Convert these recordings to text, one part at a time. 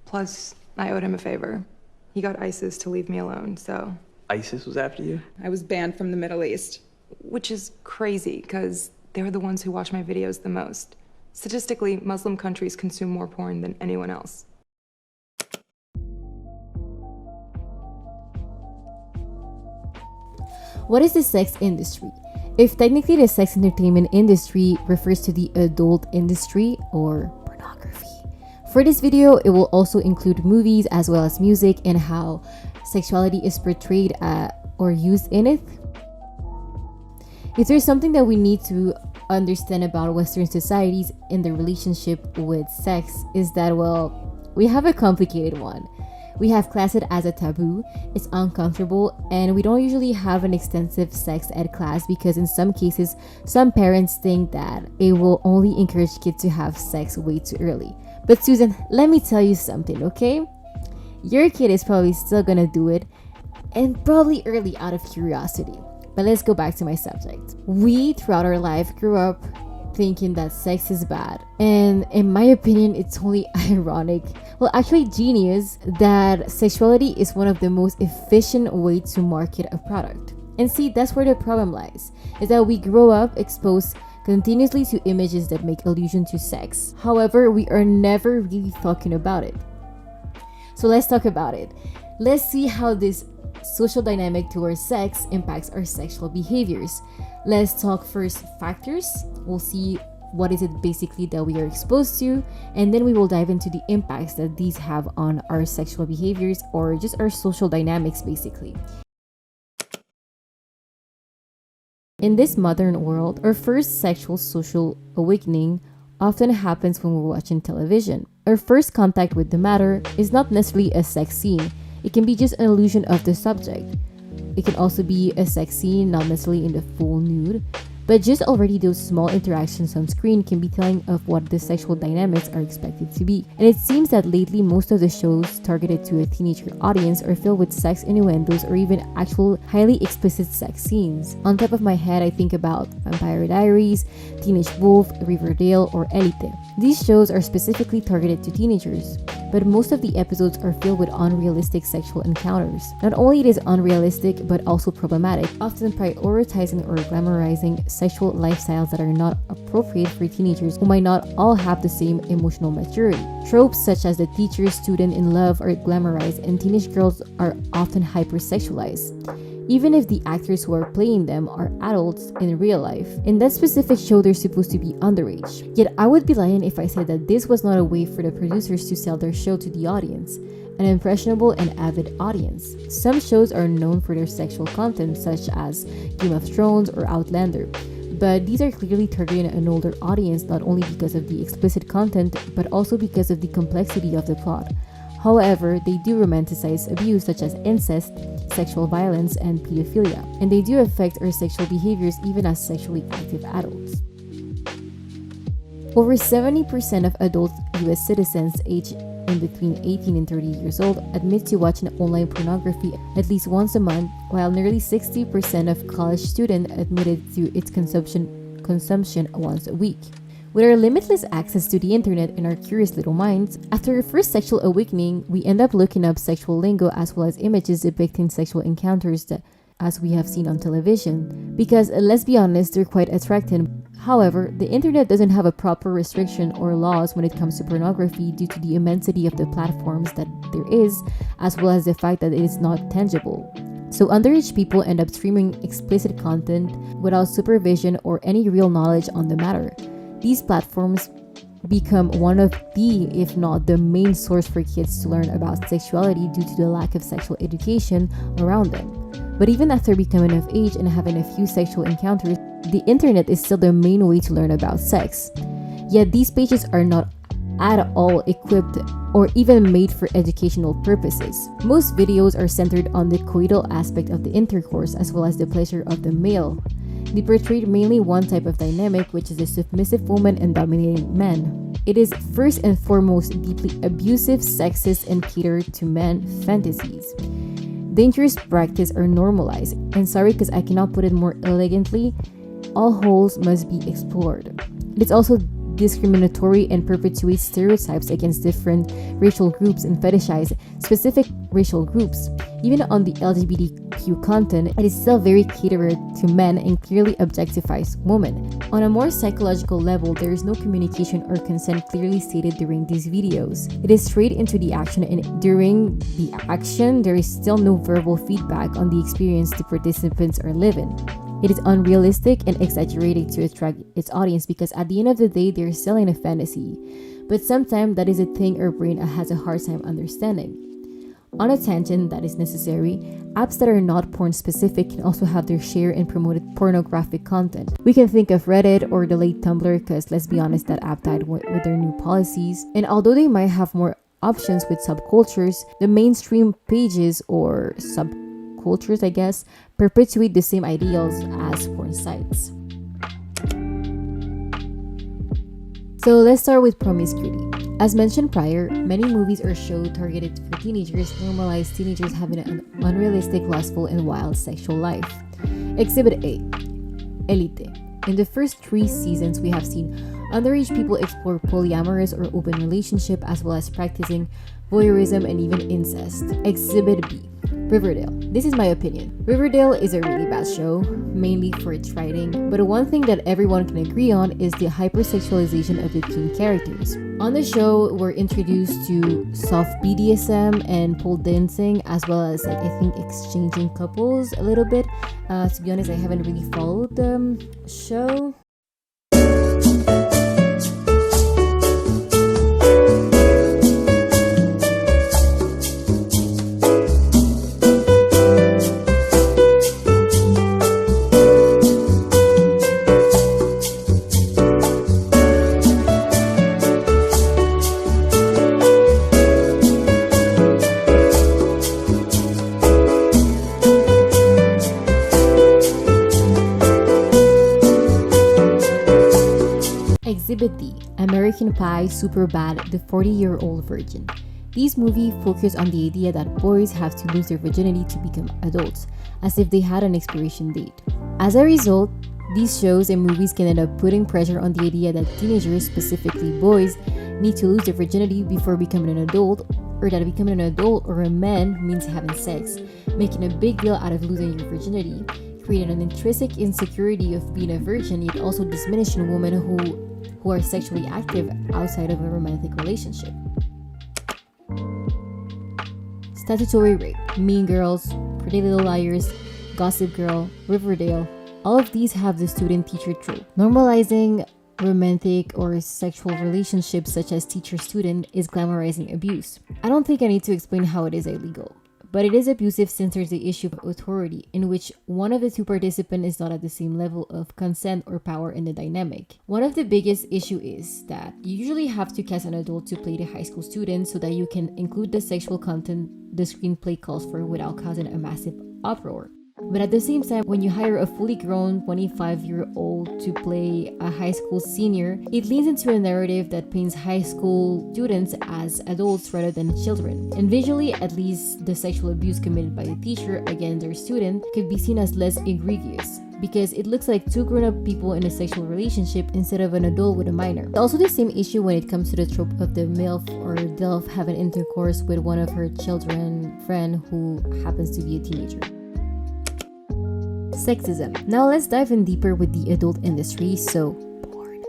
Plus, I owed him a favor. He got ISIS to leave me alone, so... ISIS was after you? I was banned from the Middle East. Which is crazy, because they're the ones who watch my videos the most. Statistically, Muslim countries consume more porn than anyone else. What is the sex industry? If technically the sex entertainment industry refers to the adult industry or pornography. For this video, it will also include movies as well as music and how sexuality is portrayed or used in it. If there's something that we need to understand about Western societies in their relationship with sex, is that, well, we have a complicated one. We have classed it as a taboo, it's uncomfortable, and we don't usually have an extensive sex ed class because in some cases, some parents think that it will only encourage kids to have sex way too early. But Susan, let me tell you something, okay? Your kid is probably still gonna do it, and probably early out of curiosity. But let's go back to my subject. We, throughout our life, grew up thinking that sex is bad. And in my opinion, it's only ironic, well, actually genius, that sexuality is one of the most efficient ways to market a product. And see, that's where the problem lies, is that we grow up exposed continuously to images that make allusion to sex. However, we are never really talking about it. So let's talk about it. Let's see how this social dynamic towards sex impacts our sexual behaviors. Let's talk first factors. We'll see what is it basically that we are exposed to, and then we will dive into the impacts that these have on our sexual behaviors or just our social dynamics basically. In this modern world, our first sexual social awakening often happens when we're watching television. Our first contact with the matter is not necessarily a sex scene. It can be just an illusion of the subject. It can also be a sex scene, not necessarily in the full nude, but just already those small interactions on screen can be telling of what the sexual dynamics are expected to be. And it seems that lately most of the shows targeted to a teenager audience are filled with sex innuendos or even actual highly explicit sex scenes. On top of my head, I think about Vampire Diaries, Teenage Wolf, Riverdale, or Elite. These shows are specifically targeted to teenagers, but most of the episodes are filled with unrealistic sexual encounters. Not only it is unrealistic, but also problematic, often prioritizing or glamorizing sexual lifestyles that are not appropriate for teenagers who might not all have the same emotional maturity. Tropes such as the teacher-student in love are glamorized, and teenage girls are often hypersexualized, even if the actors who are playing them are adults in real life. In that specific show, they're supposed to be underage. Yet I would be lying if I said that this was not a way for the producers to sell their show to the audience, an impressionable and avid audience. Some shows are known for their sexual content, such as Game of Thrones or Outlander, but these are clearly targeting an older audience not only because of the explicit content, but also because of the complexity of the plot. However, they do romanticize abuse such as incest, sexual violence, and pedophilia, and they do affect our sexual behaviors even as sexually active adults. Over 70% of adult US citizens aged in between 18 and 30 years old admit to watching online pornography at least once a month, while nearly 60% of college students admitted to its consumption once a week. With our limitless access to the internet and our curious little minds, after our first sexual awakening, we end up looking up sexual lingo as well as images depicting sexual encounters that, as we have seen on television. Because let's be honest, they're quite attractive. However, the internet doesn't have a proper restriction or laws when it comes to pornography due to the immensity of the platforms that there is, as well as the fact that it is not tangible. So underage people end up streaming explicit content without supervision or any real knowledge on the matter. These platforms become one of the, if not the main source for kids to learn about sexuality due to the lack of sexual education around them. But even after becoming of age and having a few sexual encounters, the internet is still the main way to learn about sex. Yet these pages are not at all equipped or even made for educational purposes. Most videos are centered on the coital aspect of the intercourse as well as the pleasure of the male. They portrayed mainly one type of dynamic, which is the submissive woman and dominating men. It is first and foremost deeply abusive, sexist, and catered to men fantasies. Dangerous practice are normalized, and sorry because I cannot put it more elegantly, all holes must be explored. It's also discriminatory and perpetuates stereotypes against different racial groups and fetishize specific racial groups. Even on the LGBTQ content, it is still very catered to men and clearly objectifies women. On a more psychological level, there is no communication or consent clearly stated during these videos. It is straight into the action, and during the action, there is still no verbal feedback on the experience the participants are living. It is unrealistic and exaggerated to attract its audience because at the end of the day, they're selling a fantasy. But sometimes that is a thing our brain has a hard time understanding. On a tangent that is necessary, apps that are not porn specific can also have their share in promoted pornographic content. We can think of Reddit or the late Tumblr because let's be honest, that app died with their new policies. And although they might have more options with subcultures, the mainstream pages or subcultures, I guess, perpetuate the same ideals as porn sites. So let's start with promiscuity. As mentioned prior, many movies or shows targeted for teenagers normalize teenagers having an unrealistic, lustful, and wild sexual life. Exhibit A, Elite. In the first 3 seasons, we have seen underage people explore polyamorous or open relationship as well as practicing voyeurism and even incest. Exhibit B, Riverdale. This is my opinion. Riverdale is a really bad show, mainly for its writing, but one thing that everyone can agree on is the hypersexualization of the teen characters. On the show, we're introduced to soft BDSM and pole dancing, as well as I think exchanging couples a little bit. To be honest, I haven't really followed the show. Exhibit D, American Pie, Superbad, The 40-Year-Old Virgin. These movies focus on the idea that boys have to lose their virginity to become adults, as if they had an expiration date. As a result, these shows and movies can end up putting pressure on the idea that teenagers, specifically boys, need to lose their virginity before becoming an adult, or that becoming an adult or a man means having sex, making a big deal out of losing your virginity, creating an intrinsic insecurity of being a virgin, yet also diminishing women who are sexually active outside of a romantic relationship. Statutory rape, Mean Girls, Pretty Little Liars, Gossip Girl, Riverdale, all of these have the student-teacher trope. Normalizing romantic or sexual relationships such as teacher-student is glamorizing abuse. I don't think I need to explain how it is illegal. But it is abusive since there's the issue of authority, in which one of the two participants is not at the same level of consent or power in the dynamic. One of the biggest issue is that you usually have to cast an adult to play the high school student so that you can include the sexual content the screenplay calls for without causing a massive uproar. But at the same time, when you hire a fully grown 25-year-old to play a high school senior, it leads into a narrative that paints high school students as adults rather than children. And visually, at least, the sexual abuse committed by the teacher against their student could be seen as less egregious, because it looks like two grown-up people in a sexual relationship instead of an adult with a minor. It's also the same issue when it comes to the trope of the MILF or DILF having intercourse with one of her children friend who happens to be a teenager. Sexism. Now let's dive in deeper with the adult industry, so porn.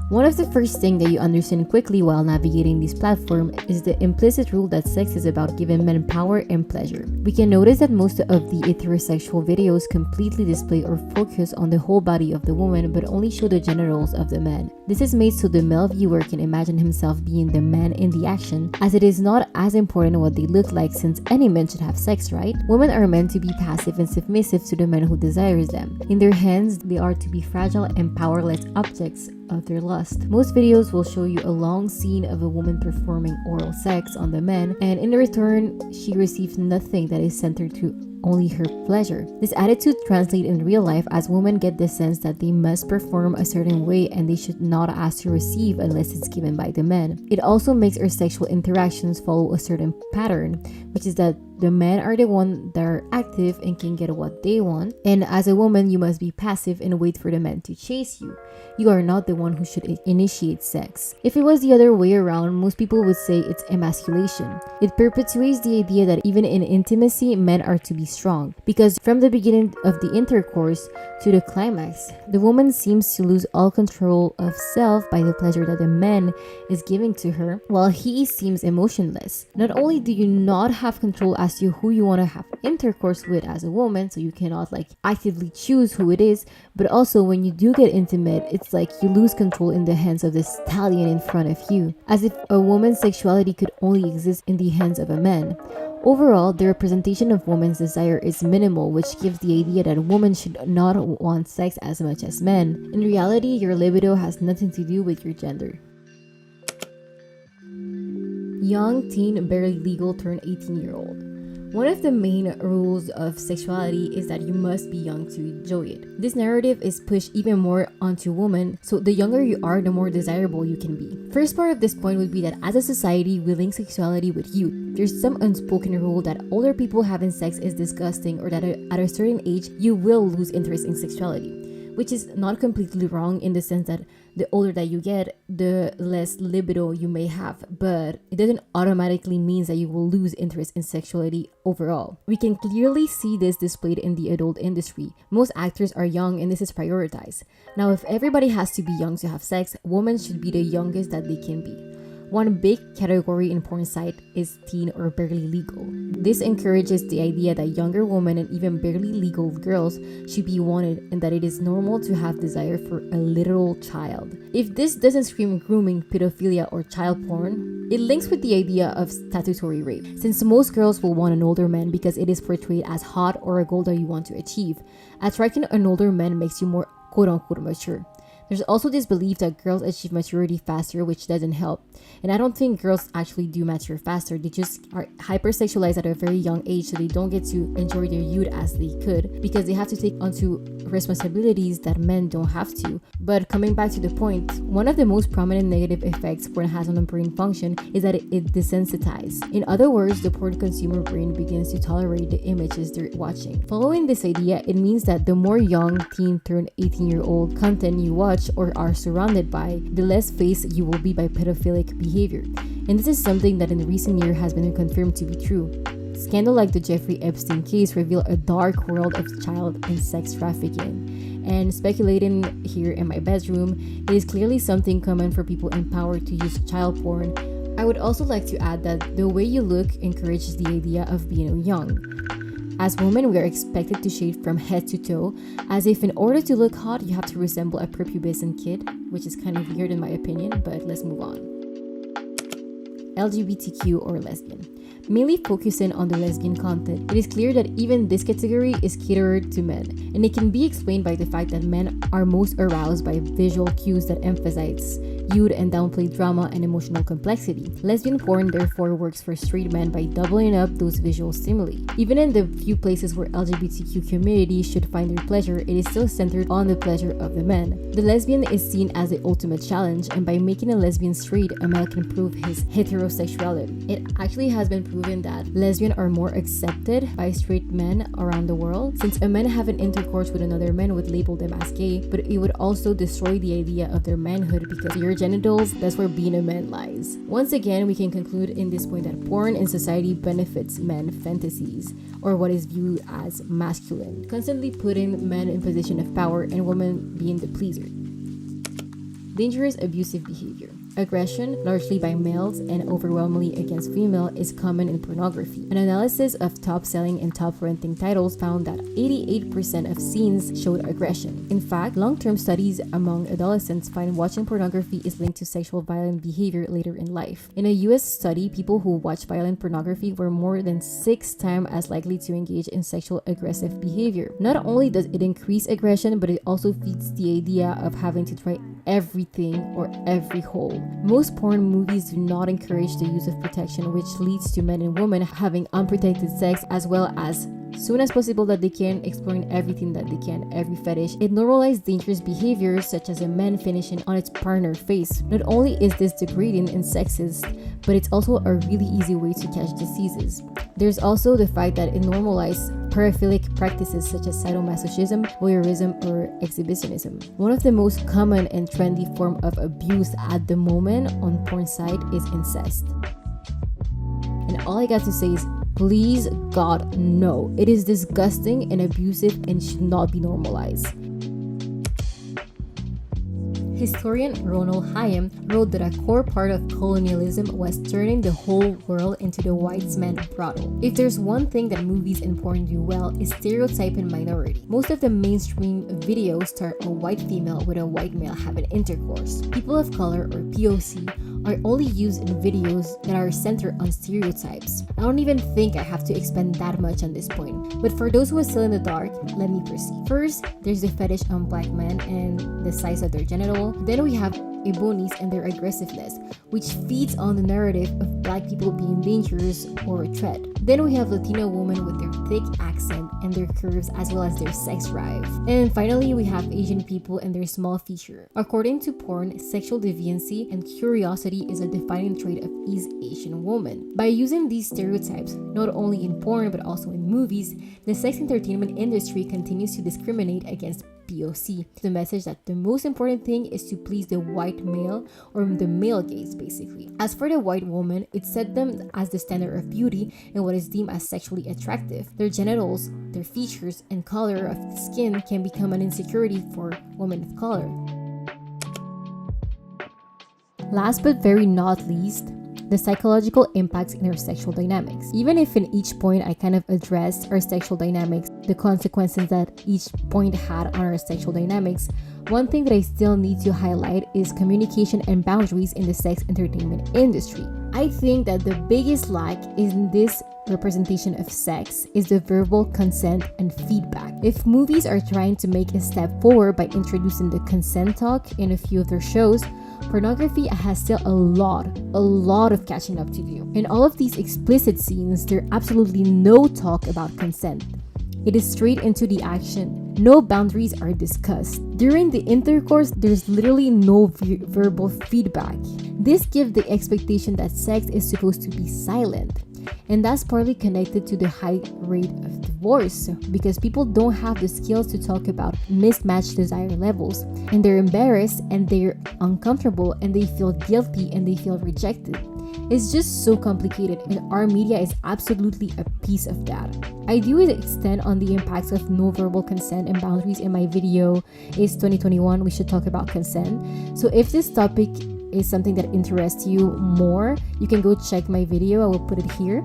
One of the first things that you understand quickly while navigating this platform is the implicit rule that sex is about giving men power and pleasure. We can notice that most of the heterosexual videos completely display or focus on the whole body of the woman but only show the genitals of the man. This is made so the male viewer can imagine himself being the man in the action, as it is not as important what they look like since any man should have sex, right? Women are meant to be passive and submissive to the man who desires them. In their hands, they are to be fragile and powerless objects of their lust. Most videos will show you a long scene of a woman performing oral sex on the man, and in return, she receives nothing that is centered to only her pleasure. This attitude translates in real life as women get the sense that they must perform a certain way and they should not ask to receive unless it's given by the man. It also makes our sexual interactions follow a certain pattern, which is that the men are the ones that are active and can get what they want, and as a woman you must be passive and wait for the man to chase you. You are not the one who should initiate sex. If it was the other way around, most people would say it's emasculation. It perpetuates the idea that even in intimacy, men are to be strong, because from the beginning of the intercourse to the climax, the woman seems to lose all control of self by the pleasure that the man is giving to her, while he seems emotionless. Not only do you not have control as to who you want to have intercourse with as a woman, so you cannot actively choose who it is, but also when you do get intimate, it's like you lose control in the hands of the stallion in front of you, as if a woman's sexuality could only exist in the hands of a man. Overall, the representation of women's desire is minimal, which gives the idea that women should not want sex as much as men. In reality, your libido has nothing to do with your gender. Young teen barely legal turn 18-year-old. One of the main rules of sexuality is that you must be young to enjoy it. This narrative is pushed even more onto women, so the younger you are, the more desirable you can be. First part of this point would be that as a society, we link sexuality with youth. There's some unspoken rule that older people having sex is disgusting, or that at a certain age, you will lose interest in sexuality, which is not completely wrong in the sense that the older that you get, the less libido you may have, but it doesn't automatically mean that you will lose interest in sexuality overall. We can clearly see this displayed in the adult industry. Most actors are young and this is prioritized. Now, if everybody has to be young to have sex, women should be the youngest that they can be. One big category in porn site is teen or barely legal. This encourages the idea that younger women and even barely legal girls should be wanted, and that it is normal to have desire for a literal child. If this doesn't scream grooming, pedophilia, or child porn, it links with the idea of statutory rape, since most girls will want an older man because it is portrayed as hot or a goal that you want to achieve. Attracting an older man makes you more quote-unquote mature. There's also this belief that girls achieve maturity faster, which doesn't help. And I don't think girls actually do mature faster. They just are hypersexualized at a very young age, so they don't get to enjoy their youth as they could, because they have to take onto responsibilities that men don't have to. But coming back to the point, one of the most prominent negative effects porn has on the brain function is that it desensitizes. In other words, the porn consumer brain begins to tolerate the images they're watching. Following this idea, it means that the more young teen turned 18-year-old content you watch or are surrounded by, the less phased you will be by pedophilic behavior. And this is something that in recent years has been confirmed to be true. Scandal like the Jeffrey Epstein case reveal a dark world of child and sex trafficking. And speculating here in my bedroom, it is clearly something common for people in power to use child porn. I would also like to add that the way you look encourages the idea of being young. As women, we are expected to shave from head to toe, as if in order to look hot, you have to resemble a prepubescent kid, which is kind of weird in my opinion, but let's move on. LGBTQ or lesbian. Mainly focusing on the lesbian content, it is clear that even this category is catered to men, and it can be explained by the fact that men are most aroused by visual cues that emphasize youth and downplay drama and emotional complexity. Lesbian porn therefore works for straight men by doubling up those visual stimuli. Even in the few places where LGBTQ community should find their pleasure, it is still centered on the pleasure of the men. The lesbian is seen as the ultimate challenge, and by making a lesbian straight, a male can prove his heterosexuality. It actually has been proven that lesbians are more accepted by straight men around the world, since a man having intercourse with another man would label them as gay, but it would also destroy the idea of their manhood, because your genitals, that's where being a man lies. Once again, we can conclude in this point that porn in society benefits men fantasies, or what is viewed as masculine, constantly putting men in position of power and women being the pleaser. Dangerous abusive behavior. Aggression, largely by males and overwhelmingly against female, is common in pornography. An analysis of top-selling and top-renting titles found that 88% of scenes showed aggression. In fact, long-term studies among adolescents find watching pornography is linked to sexual violent behavior later in life. In a US study, people who watch violent pornography were more than 6 times as likely to engage in sexual aggressive behavior. Not only does it increase aggression, but it also feeds the idea of having to try everything or every hole. Most porn movies do not encourage the use of protection, which leads to men and women having unprotected sex, as well as soon as possible that they can, exploring everything that they can, every fetish. It normalized dangerous behaviors such as a man finishing on its partner's face. Not only is this degrading and sexist, but it's also a really easy way to catch diseases. There's also the fact that it normalized paraphilic practices such as sadomasochism, voyeurism, or exhibitionism. One of the most common and trendy form of abuse at the moment on porn site is incest. And all I got to say is, please God, no. It is disgusting and abusive and should not be normalized. Historian Ronald Hayem wrote that a core part of colonialism was turning the whole world into the white man's brothel. If there's one thing that movies and porn do well, is stereotyping minority. Most of the mainstream videos start a white female with a white male having intercourse. People of color, or POC, are only used in videos that are centered on stereotypes. I don't even think I have to expand that much on this point, but for those who are still in the dark, let me proceed. First, there's the fetish on black men and the size of their genital. Then we have Ebonis and their aggressiveness, which feeds on the narrative of black people being dangerous or a threat. Then we have Latino women with their thick accent and their curves as well as their sex drive. And finally, we have Asian people and their small feature. According to porn, sexual deviancy and curiosity is a defining trait of East Asian women. By using these stereotypes, not only in porn but also in movies, the sex entertainment industry continues to discriminate against POC. The message that the most important thing is to please the white male, or the male gaze basically. As for the white woman, it set them as the standard of beauty and what is deemed as sexually attractive. Their genitals, their features, and color of the skin can become an insecurity for women of color. Last but very not least, the psychological impacts in our sexual dynamics. Even if in each point I kind of addressed our sexual dynamics, the consequences that each point had on our sexual dynamics, one thing that I still need to highlight is communication and boundaries in the sex entertainment industry. I think that the biggest lack in this representation of sex is the verbal consent and feedback. If movies are trying to make a step forward by introducing the consent talk in a few of their shows, pornography has still a lot of catching up to do. In all of these explicit scenes, there's absolutely no talk about consent. It is straight into the action. No boundaries are discussed. During the intercourse, there's literally no verbal feedback. This gives the expectation that sex is supposed to be silent. And that's partly connected to the high rate of divorce, because people don't have the skills to talk about mismatched desire levels, and they're embarrassed and they're uncomfortable and they feel guilty and they feel rejected. It's just so complicated, and our media is absolutely a piece of that. I do extend on the impacts of no verbal consent and boundaries in my video. It's 2021, we should talk about consent. So if this topic is something that interests you more, you can go check my video. I will put it here.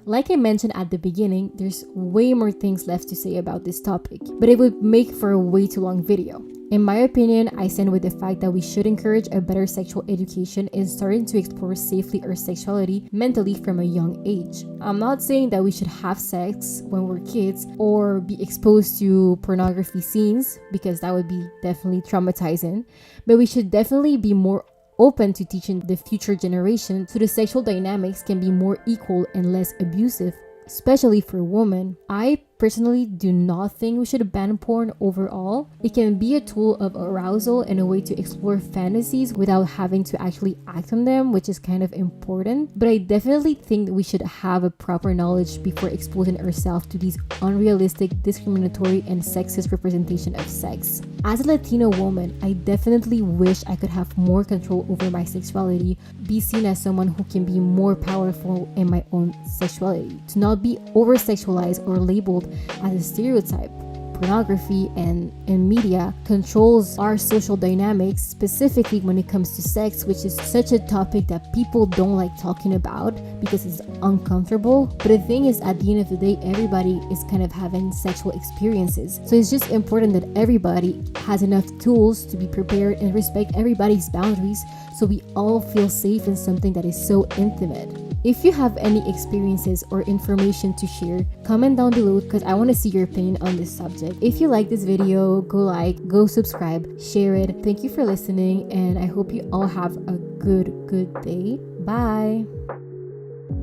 Like I mentioned at the beginning, there's way more things left to say about this topic, but it would make for a way too long video. In my opinion, I stand with the fact that we should encourage a better sexual education in starting to explore safely our sexuality mentally from a young age. I'm not saying that we should have sex when we're kids or be exposed to pornography scenes, because that would be definitely traumatizing, but we should definitely be more open to teaching the future generation so the sexual dynamics can be more equal and less abusive, especially for women. I personally do not think we should ban porn overall. It can be a tool of arousal and a way to explore fantasies without having to actually act on them, which is kind of important. But I definitely think that we should have a proper knowledge before exposing ourselves to these unrealistic, discriminatory, and sexist representation of sex. As a Latino woman, I definitely wish I could have more control over my sexuality, be seen as someone who can be more powerful in my own sexuality, to not be over-sexualized or labeled as a stereotype. Pornography and media controls our social dynamics, specifically when it comes to sex, which is such a topic that people don't like talking about because it's uncomfortable. But the thing is, at the end of the day, everybody is kind of having sexual experiences. So it's just important that everybody has enough tools to be prepared and respect everybody's boundaries, so we all feel safe in something that is so intimate. If you have any experiences or information to share, comment down below because I want to see your opinion on this subject. If you like this video, go like, go subscribe, share it. Thank you for listening, and I hope you all have a good day. Bye.